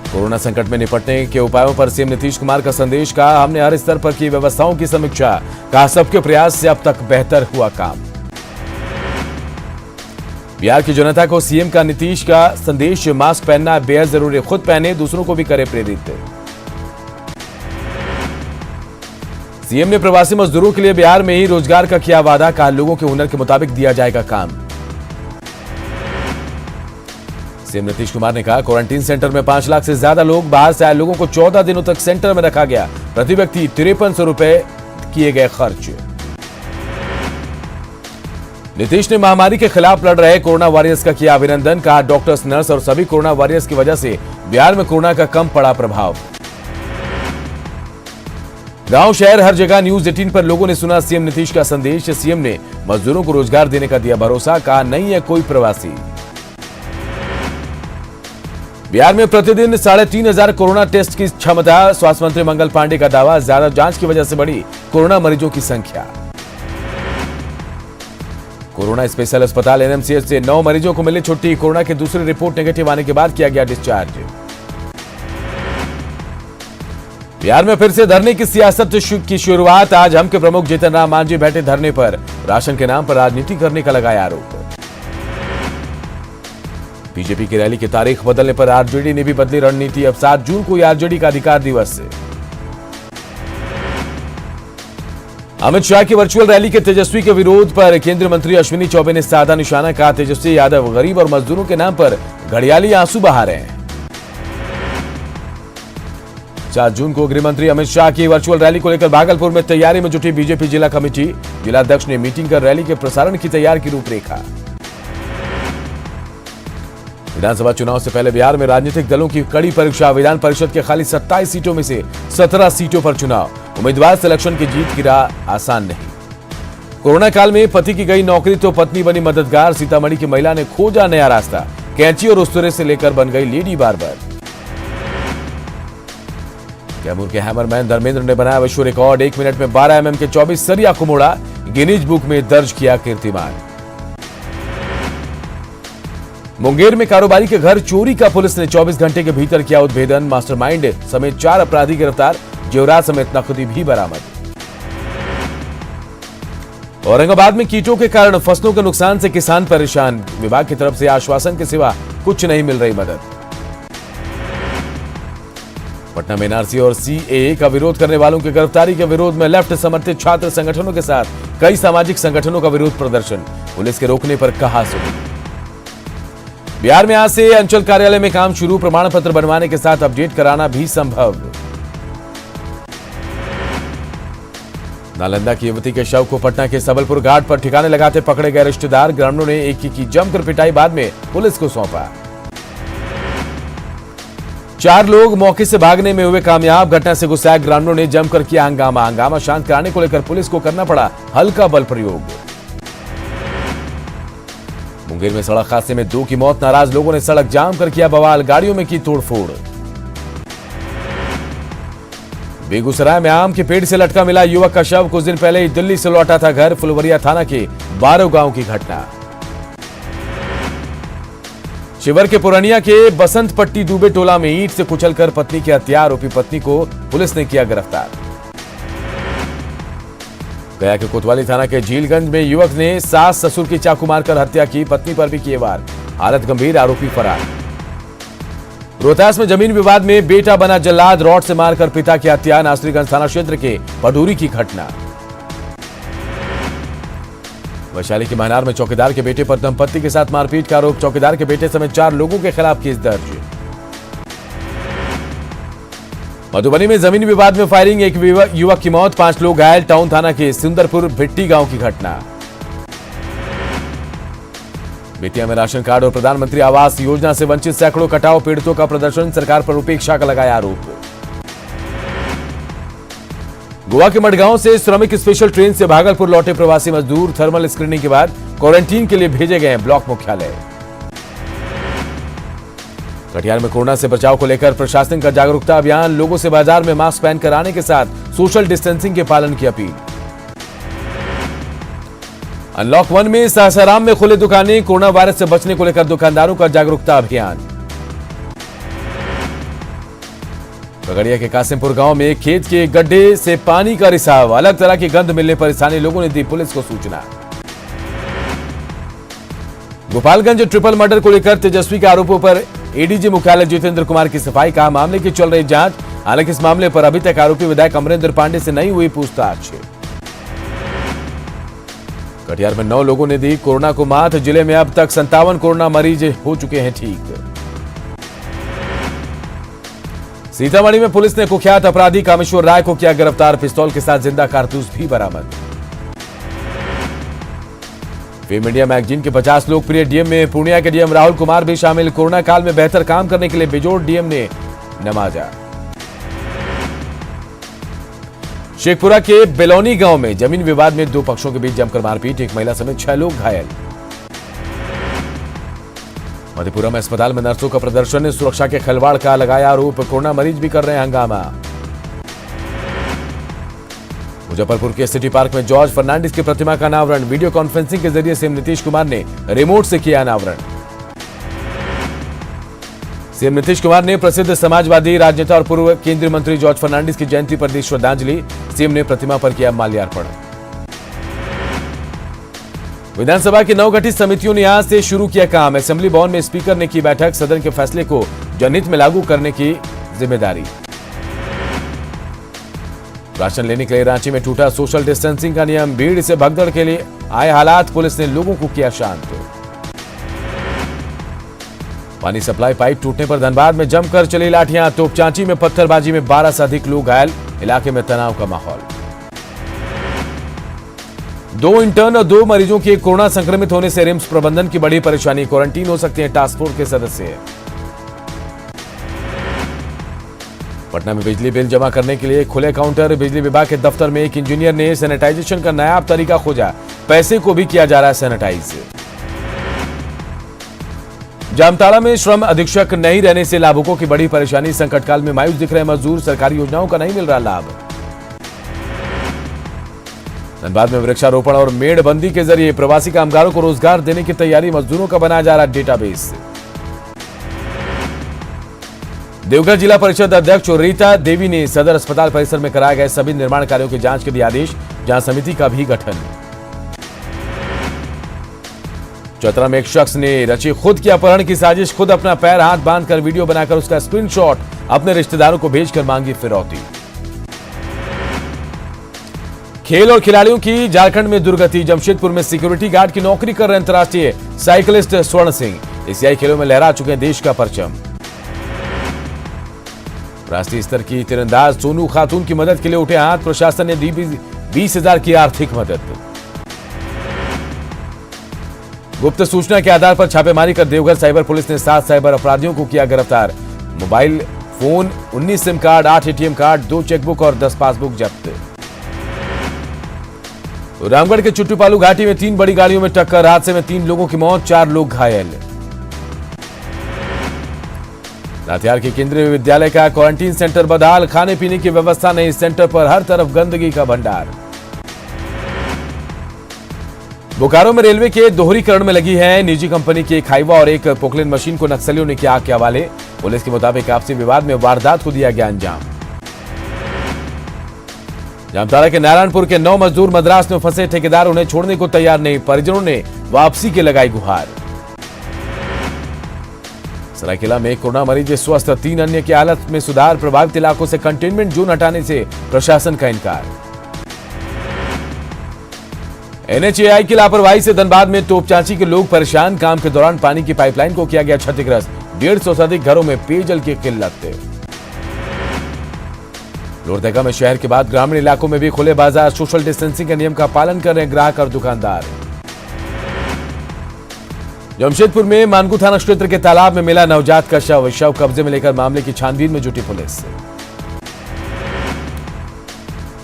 Corona संकट में निपटने के उपायों पर सीएम नीतीश कुमार का संदेश। कहा, हमने हर स्तर पर की व्यवस्थाओं की समीक्षा। कहा, सबके प्रयास से अब तक बेहतर हुआ काम। बिहार की जनता को सीएम का नीतीश का संदेश। मास्क पहनना बेहद जरूरी, खुद पहने, दूसरों को भी करे प्रेरित। सीएम ने प्रवासी मजदूरों के लिए बिहार में ही रोजगार का किया वादा। कहा, लोगों के हुनर के मुताबिक दिया जाएगा काम। सीएम नीतीश कुमार ने कहा, क्वारंटीन सेंटर में 5 लाख से ज्यादा लोग, बाहर से आए लोगों को 14 दिनों तक सेंटर में रखा गया। प्रति व्यक्ति 5300 रुपए किए गए खर्च। नीतीश ने महामारी के खिलाफ लड़ रहे कोरोना वॉरियर्स का किया अभिनंदन। कहा, डॉक्टर्स, नर्स और सभी कोरोना वॉरियर्स की वजह से बिहार में कोरोना का कम पड़ा प्रभाव। गांव शहर हर जगह न्यूज 18 पर लोगों ने सुना सीएम नीतीश का संदेश। सीएम ने मजदूरों को रोजगार देने का दिया भरोसा। कहा, नहीं है कोई प्रवासी। बिहार में प्रतिदिन 3500 कोरोना टेस्ट की क्षमता। स्वास्थ्य मंत्री मंगल पांडे का दावा, ज्यादा जांच की वजह से बढ़ी कोरोना मरीजों की संख्या। कोरोना स्पेशल अस्पताल एनएमसीएच से 9 मरीजों को मिली छुट्टी। कोरोना की दूसरी रिपोर्ट नेगेटिव आने के बाद किया गया डिस्चार्ज। बिहार में फिर से धरने की सियासत की शुरुआत। आज हम के प्रमुख जीतन राम मांझी बैठे धरने पर। राशन के नाम पर राजनीति करने का लगाया आरोप। बीजेपी की रैली की तारीख बदलने पर आरजेडी ने भी बदली रणनीति। अब 7 जून को आरजेडी का अधिकार दिवस। अमित शाह की वर्चुअल रैली के तेजस्वी के विरोध पर केंद्रीय मंत्री अश्विनी चौबे ने साधा निशाना। कहा, तेजस्वी यादव गरीब और मजदूरों के नाम पर घड़ियाली आंसू बहा रहे हैं। 7 जून को गृह मंत्री अमित शाह की वर्चुअल रैली को लेकर भागलपुर में तैयारी में जुटी बीजेपी जिला कमेटी। जिलाध्यक्ष ने मीटिंग कर रैली के प्रसारण की तैयार की रूपरेखा। विधानसभा चुनाव से पहले बिहार में राजनीतिक दलों की कड़ी परीक्षा। विधान परिषद के खाली 27 सीटों में से 17 सीटों पर चुनाव। उम्मीदवार सिलेक्शन की जीत की राह आसान नहीं। कोरोना काल में पति की गई नौकरी तो पत्नी बनी मददगार। सीतामढ़ी की महिला ने खोजा नया रास्ता। कैंची और उस्तरे से लेकर बन गई लेडी बार्बर। कैमूर के हैमरमैन धर्मेंद्र ने बनाया विश्व रिकॉर्ड। 1 मिनट में 12 mm के 24 सरिया को मोड़ा। गिनीज बुक में दर्ज किया कीर्तिमान। मुंगेर में कारोबारी के घर चोरी का पुलिस ने 24 घंटे के भीतर किया उद्भेदन। मास्टरमाइंड समेत 4 अपराधी गिरफ्तार। जेवरात समेत नकदी भी बरामद। औरंगाबाद में कीटों के कारण फसलों के नुकसान से किसान परेशान। विभाग की तरफ से आश्वासन के सिवा कुछ नहीं मिल रही मदद। पटना में एनआरसी और सीएए का विरोध करने वालों की गिरफ्तारी के विरोध में लेफ्ट समर्थित छात्र संगठनों के साथ कई सामाजिक संगठनों का विरोध प्रदर्शन। पुलिस के रोकने पर कहा सुनी। बिहार में आज से अंचल कार्यालय में काम शुरू। प्रमाण पत्र बनवाने के साथ अपडेट कराना भी संभव। नालंदा की युवती के शव को पटना के सबलपुर घाट पर ठिकाने लगाते पकड़े गए रिश्तेदार। ग्रामीणों ने एक की जमकर पिटाई, बाद में पुलिस को सौंपा। 4 लोग मौके से भागने में हुए कामयाब। घटना से गुस्साए ग्रामीणों ने जमकर किया हंगामा। हंगामा शांत कराने को लेकर पुलिस को करना पड़ा हल्का बल प्रयोग। मुंगेर में सड़क हादसे में 2 की मौत। नाराज लोगों ने सड़क जाम कर किया बवाल। गाड़ियों में की तोड़फोड़। बेगूसराय में आम के पेड़ से लटका मिला युवक का शव। कुछ दिन पहले ही दिल्ली से लौटा था घर। फुलवरिया थाना के 12 गांव की घटना। शिवर के पुरानिया के बसंत पट्टी दूबे टोला में ईंट से कुचलकर पत्नी की हत्या। आरोपी पत्नी को पुलिस ने किया गिरफ्तार। गया के कोतवाली थाना के झीलगंज में युवक ने सास ससुर की चाकू मारकर हत्या की। पत्नी पर भी किए वार। हालत गंभीर, आरोपी फरार। रोहतास में जमीन विवाद में बेटा बना जल्लाद। रॉड से मारकर पिता की हत्या। नासरीगंज थाना क्षेत्र के पडूरी की घटना। वैशाली के महनार में चौकीदार के बेटे पर दंपत्ति के साथ मारपीट का आरोप। चौकीदार के बेटे समेत 4 लोगों के खिलाफ केस दर्ज। मधुबनी में जमीन विवाद में फायरिंग। एक युवक की मौत, 5 लोग घायल। टाउन थाना के सुंदरपुर भिट्टी गांव की घटना। बेतिया में राशन कार्ड और प्रधानमंत्री आवास योजना से वंचित सैकड़ों कटाव पीड़ितों का प्रदर्शन। सरकार पर उपेक्षा का लगाया आरोप। गोवा के मडगांव से श्रमिक स्पेशल ट्रेन से भागलपुर लौटे प्रवासी मजदूर थर्मल स्क्रीनिंग के बाद क्वारंटीन के लिए भेजे गए ब्लॉक मुख्यालय। कटिहार में कोरोना से बचाव को लेकर प्रशासन का जागरूकता अभियान। लोगों से बाजार में मास्क पहनकर आने के साथ सोशल डिस्टेंसिंग के पालन की अपील। अनलॉक 1 में सासाराम में खुले दुकानें। कोरोना वायरस से बचने को लेकर दुकानदारों का जागरूकता अभियान। खगड़िया के कासिमपुर गांव में खेत के गड्ढे से पानी का रिसाव, अलग तरह की गंध मिलने पर स्थानीय लोगों ने दी पुलिस को सूचना। गोपालगंज ट्रिपल मर्डर को लेकर तेजस्वी के आरोपों पर एडीजी मुख्यालय जितेंद्र कुमार की सफाई, का मामले की चल रही जांच। हालांकि इस मामले पर अभी तक आरोपी विधायक अमरेंद्र पांडे से नहीं हुई पूछताछ। कटिहार में 9 लोगों ने दी कोरोना को मात, जिले में अब तक 57 कोरोना मरीज हो चुके हैं ठीक। सीतामढ़ी में पुलिस ने कुख्यात अपराधी कामेश्वर राय को किया गिरफ्तार, पिस्तौल के साथ जिंदा कारतूस भी बरामद। फेम इंडिया मैगजीन के 50 लोकप्रिय डीएम में पूर्णिया के डीएम राहुल कुमार भी शामिल, कोरोना काल में बेहतर काम करने के लिए बेजोड़ डीएम ने नवाजा। शेखपुरा के बेलौनी गांव में जमीन विवाद में 2 पक्षों के बीच जमकर मारपीट, एक महिला समेत 6 लोग घायल। मधेपुरा में अस्पताल में नर्सों का प्रदर्शन ने सुरक्षा के खिलवाड़ का लगाया आरोप, कोरोना मरीज भी कर रहे हैं हंगामा। मुजफ्फरपुर के सिटी पार्क में जॉर्ज फर्नांडिस की प्रतिमा का अनावरण, वीडियो कॉन्फ्रेंसिंग के जरिए सीएम नीतीश कुमार ने रिमोट से किया अनावरण। सीएम नीतीश कुमार ने प्रसिद्ध समाजवादी राजनेता और पूर्व केंद्रीय मंत्री जॉर्ज फर्नांडिस की जयंती पर दी श्रद्धांजलि, सीएम ने प्रतिमा पर किया माल्यार्पण। विधानसभा की 9 गठित समितियों ने आज से शुरू किया काम, असेंबली भवन में स्पीकर ने की बैठक, सदन के फैसले को जनहित में लागू करने की जिम्मेदारी। राशन लेने के लिए रांची में टूटा सोशल डिस्टेंसिंग का नियम, भीड़ से भगदड़ के लिए आए हालात, पुलिस ने लोगों को किया शांत। पानी सप्लाई पाइप टूटने पर धनबाद में जमकर चली लाठियां, तोपचांची में पत्थरबाजी में 12 से अधिक लोग घायल, इलाके में तनाव का माहौल। 2 इंटर्न और 2 मरीजों के कोरोना संक्रमित होने से रिम्स प्रबंधन की बड़ी परेशानी, क्वारंटीन हो सकते हैं टास्क फोर्स के सदस्य। पटना में बिजली बिल जमा करने के लिए खुले काउंटर, बिजली विभाग के दफ्तर में एक इंजीनियर ने सैनिटाइजेशन का नायाब तरीका खोजा, पैसे को भी किया जा रहा है सैनिटाइज। जामताड़ा में श्रम अधीक्षक नहीं रहने से लाभुकों की बड़ी परेशानी, संकटकाल में मायूस दिख रहे मजदूर, सरकारी योजनाओं का नहीं मिल रहा लाभ। धनबाद में वृक्षारोपण और मेड़बंदी के जरिए प्रवासी कामगारों को रोजगार देने की तैयारी, मजदूरों का बनाया जा रहा डेटाबेस। देवघर जिला परिषद अध्यक्ष रीता देवी ने सदर अस्पताल परिसर में कराए गए सभी निर्माण कार्यों की जांच के दिए आदेश, जांच समिति का भी गठन। चतरा में एक शख्स ने रची खुद की अपहरण की साजिश, खुद अपना पैर हाथ बांधकर वीडियो बनाकर उसका स्क्रीनशॉट अपने रिश्तेदारों को भेजकर मांगी फिरौती। खेल और खिलाड़ियों की झारखंड में दुर्गति, जमशेदपुर में सिक्योरिटी गार्ड की नौकरी कर रहे अंतर्राष्ट्रीय साइकिलिस्ट स्वर्ण सिंह एशियाई खेलों में लहरा चुके हैं देश का परचम। राष्ट्रीय स्तर की तीरंदाज सोनू खातून की मदद के लिए उठे हाथ, प्रशासन ने दी 20,000 की आर्थिक मदद। गुप्त सूचना के आधार पर छापेमारी कर देवघर साइबर पुलिस ने 7 साइबर अपराधियों को किया गिरफ्तार, mobile phone, 19 SIM card, 8 ATM card, 2 chequebook और 10 पासबुक जब्त। रामगढ़ के चुट्टूपालू घाटी में 3 बड़ी गाड़ियों में टक्कर, हादसे में 3 लोगों की मौत, 4 लोग घायल। लातेहार के केंद्रीय विद्यालय का क्वारंटीन सेंटर बदहाल, खाने पीने की व्यवस्था नहीं, सेंटर पर हर तरफ गंदगी का भंडार। बोकारो में रेलवे के दोहरीकरण में लगी है निजी कंपनी की एक हाईवा और एक पोकलेन मशीन को नक्सलियों ने किया आग के हवाले, पुलिस के मुताबिक आपसी विवाद में वारदात को दिया गया अंजाम। जामताड़ा के नारायणपुर के 9 मजदूर मद्रास में फंसे, ठेकेदार उन्हें छोड़ने को तैयार नहीं, परिजनों ने वापसी के लगाई गुहार। सरायकेला में कोरोना मरीज स्वस्थ, 3 अन्य की हालत में सुधार, प्रभावित इलाकों से कंटेनमेंट जोन हटाने से प्रशासन का इनकार। एनएचएआई की लापरवाही से धनबाद में तोपचांची के लोग परेशान, काम के दौरान पानी की पाइपलाइन को किया गया क्षतिग्रस्त, 150 से अधिक घरों में पेयजल की किल्लत। लोहरदगा में शहर के बाद ग्रामीण इलाकों में भी खुले बाजार, सोशल डिस्टेंसिंग के नियम का पालन कर रहे हैं ग्राहक और दुकानदार। जमशेदपुर में मानगू थाना क्षेत्र के तालाब में मिला नवजात का शव कब्जे में लेकर मामले की छानबीन में जुटी पुलिस।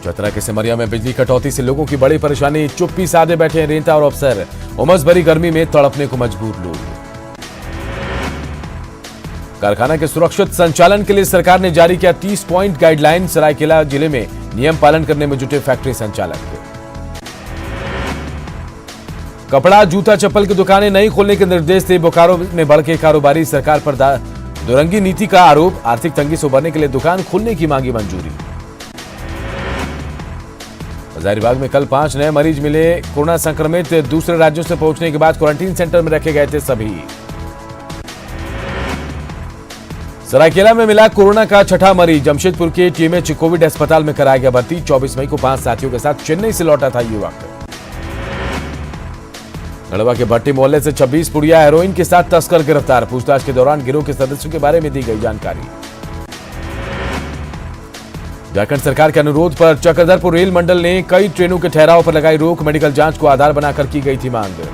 चतरा के सिमरिया में बिजली कटौती से लोगों की बड़ी परेशानी, चुप्पी साधे बैठे हैं नेता और अफसर, उमस भरी गर्मी में तड़पने को मजबूर लोग। कारखाना के सुरक्षित संचालन के लिए सरकार ने जारी किया 30 पॉइंट गाइडलाइन, सरायकेला जिले में नियम पालन करने में जुटे फैक्ट्री संचालक। कपड़ा, जूता, चप्पल की दुकानें नहीं खोलने के निर्देश थे, बोकारो में भड़के कारोबारी, सरकार पर दुरंगी नीति का आरोप, आर्थिक तंगी से उबरने के लिए दुकान खोलने की मांगी मंजूरी। हजारीबाग में कल 5 नए मरीज मिले कोरोना संक्रमित, दूसरे राज्यों से पहुंचने के बाद क्वारंटीन सेंटर में रखे गए थे सभी। सरायकेला में मिला कोरोना का छठा मरीज, जमशेदपुर के टीएमएच कोविड अस्पताल में कराया गया भर्ती। 24 मई को 5 साथियों के साथ चेन्नई से लौटा था युवक। गढ़वा के भट्टी मोहल्ले से 26 पुड़िया हेरोइन के साथ तस्कर गिरफ्तार, पूछताछ के दौरान गिरोह के सदस्यों के बारे में दी गई जानकारी। झारखंड सरकार के अनुरोध पर चक्रधरपुर रेल मंडल ने कई ट्रेनों के ठहराव पर लगाई रोक, मेडिकल जांच को आधार बनाकर की गई थी मांग।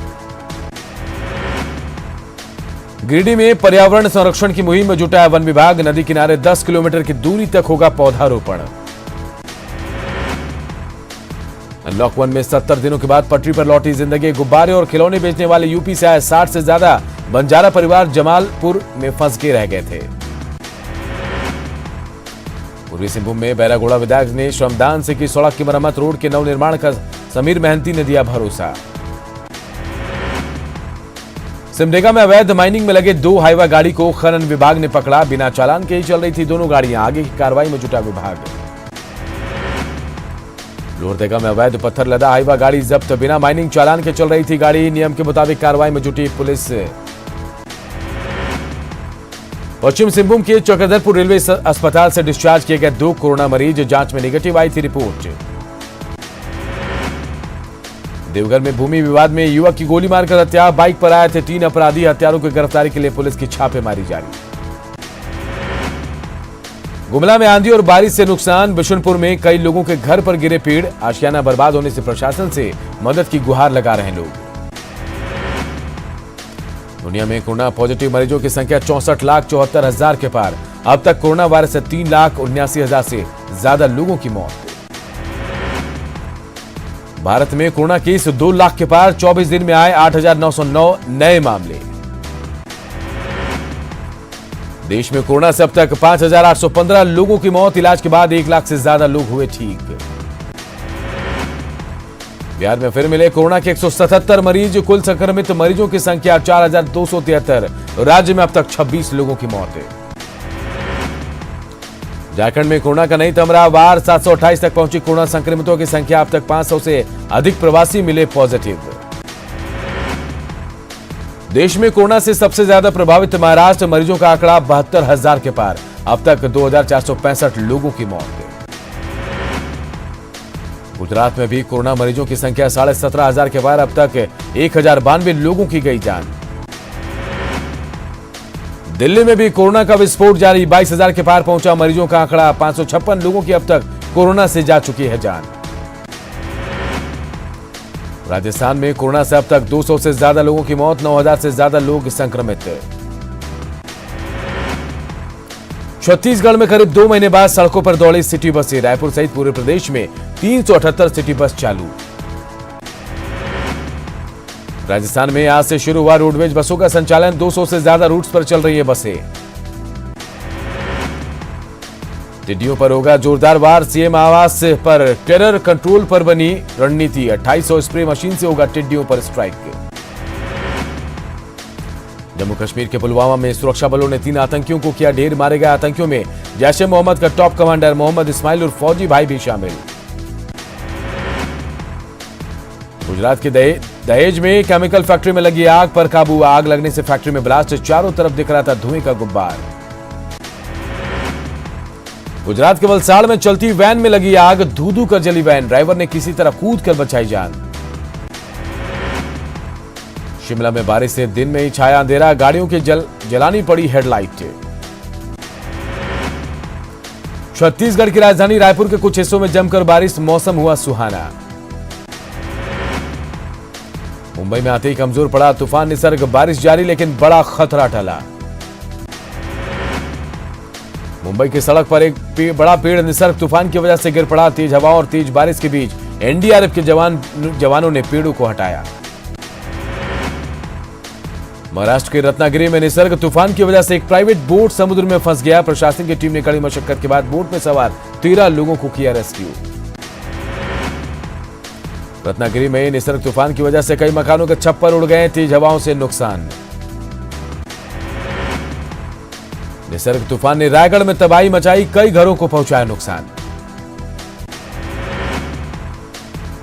गिरिडीह में पर्यावरण संरक्षण की मुहिम में जुटा है वन विभाग, नदी किनारे 10 किलोमीटर की दूरी तक होगा पौधारोपण। अनलॉक 1 में 70 दिनों के बाद पटरी पर लौटी जिंदगी, गुब्बारे और खिलौने बेचने वाले यूपी से आए 60 से ज्यादा बंजारा परिवार जमालपुर में फंस के रह गए थे। पूर्वी सिंहभूम में बैरागोड़ा विधायक ने श्रमदान से की सड़क की मरम्मत, रोड के नवनिर्माण का समीर मेहंती ने दिया भरोसा। सिमडेगा में अवैध माइनिंग में लगे 2 हाईवा गाड़ी को खनन विभाग ने पकड़ा, बिना चालान के ही चल रही थी दोनों गाड़ियां, आगे की कार्रवाई में जुटा विभाग। लोहरदगा में अवैध पत्थर लदा हाईवा गाड़ी जब्त, बिना माइनिंग चालान के चल रही थी गाड़ी, नियम के मुताबिक कार्रवाई में जुटी पुलिस। पश्चिम सिंहभूम के चक्रधरपुर रेलवे अस्पताल से डिस्चार्ज किए गए 2 कोरोना मरीज, जांच में नेगेटिव आई थी रिपोर्ट। देवघर में भूमि विवाद में युवक की गोली मारकर हत्या, बाइक पर आए थे 3 अपराधी, हत्यारों की गिरफ्तारी के लिए पुलिस की छापेमारी जारी। गुमला में आंधी और बारिश से नुकसान, बिशुनपुर में कई लोगों के घर पर गिरे पेड़, आशियाना बर्बाद होने से प्रशासन से मदद की गुहार लगा रहे लोग। दुनिया में कोरोना पॉजिटिव मरीजों की संख्या 64,74,000 के पार, अब तक कोरोना वायरस से 3,79,000 से ज्यादा लोगों की मौत। भारत में कोरोना केस 2 लाख के पार, 24 दिन में आए 8,909 नए मामले। देश में कोरोना से अब तक 5,815 लोगों की मौत, इलाज के बाद 1 लाख से ज्यादा लोग हुए ठीक। बिहार में फिर मिले कोरोना के 177 मरीज, कुल संक्रमित मरीजों की संख्या 4,273, राज्य में अब तक 26 लोगों की मौत है। झारखंड में कोरोना का नई तमरा वार, 728 तक पहुंची कोरोना संक्रमितों की संख्या, अब तक 500 से अधिक प्रवासी मिले पॉजिटिव। देश में कोरोना से सबसे ज्यादा प्रभावित महाराष्ट्र, मरीजों का आंकड़ा 72,000 के पार, अब तक 2,465 लोगों की मौत है। गुजरात में भी कोरोना मरीजों की संख्या 17,500 के पार, अब तक 1,092 लोगों की गई जान। दिल्ली में भी कोरोना का विस्फोट जारी, 22,000 के पार पहुंचा मरीजों का आंकड़ा, 556 लोगों की अब तक कोरोना से जा चुकी है जान। राजस्थान में कोरोना से अब तक 200 से ज्यादा लोगों की मौत, 9,000 से ज्यादा लोग संक्रमित। छत्तीसगढ़ में करीब 2 महीने बाद सड़कों पर दौड़ी सिटी बसें, रायपुर सहित पूरे प्रदेश में 378 सिटी बस चालू। राजस्थान में आज से शुरू हुआ रोडवेज बसों का संचालन, 200 से ज्यादा रूट्स पर चल रही है बसें। टिड्डियों पर होगा जोरदार वार, सीएम आवास पर टेरर कंट्रोल पर बनी रणनीति, 2800 स्प्रे मशीन से होगा टिड्डियों पर स्ट्राइक। जम्मू कश्मीर के पुलवामा में सुरक्षा बलों ने 3 आतंकियों को किया ढेर, मारे गए आतंकियों में जैश ए मोहम्मद का टॉप कमांडर मोहम्मद इस्माइल और फौजी भाई भी शामिल। गुजरात के दहेज में केमिकल फैक्ट्री में लगी आग पर काबू, आग लगने से फैक्ट्री में ब्लास्ट, चारों तरफ दिख रहा था धुएं का गुब्बार। गुजरात के वलसाड़ में चलती वैन में लगी आग, धू-धू कर जली वैन, ड्राइवर ने किसी तरह कूद कर बचाई जान। शिमला में बारिश से दिन में ही छाया अंधेरा, गाड़ियों की जलानी पड़ी हेडलाइट। छत्तीसगढ़ की राजधानी रायपुर के कुछ हिस्सों में जमकर बारिश, मौसम हुआ सुहाना। मुंबई में आते ही कमजोर पड़ा तूफान निसर्ग, बारिश जारी लेकिन बड़ा खतरा टला। मुंबई की सड़क पर एक बड़ा पेड़ निसर्ग तूफान की वजह से गिर पड़ा, तेज हवा और तेज बारिश के बीच एनडीआरएफ के जवानों ने पेड़ों को हटाया। महाराष्ट्र के रत्नागिरी में निसर्ग तूफान की वजह से एक प्राइवेट बोट समुद्र में फंस गया, प्रशासन की टीम ने कड़ी मशक्कत के बाद बोट में सवार 13 लोगों को किया रेस्क्यू। रत्नागिरी में निसर्ग तूफान की वजह से कई मकानों के छप्पर उड़ गए, तेज हवाओं से नुकसान। निसर्ग तूफान ने रायगढ़ में तबाही मचाई, कई घरों को पहुंचाया नुकसान।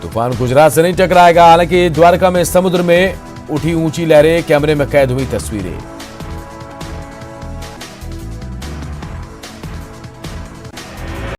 तूफान गुजरात से नहीं टकराएगा, हालांकि द्वारका में समुद्र में उठी ऊंची लहरें, कैमरे में कैद हुई तस्वीरें।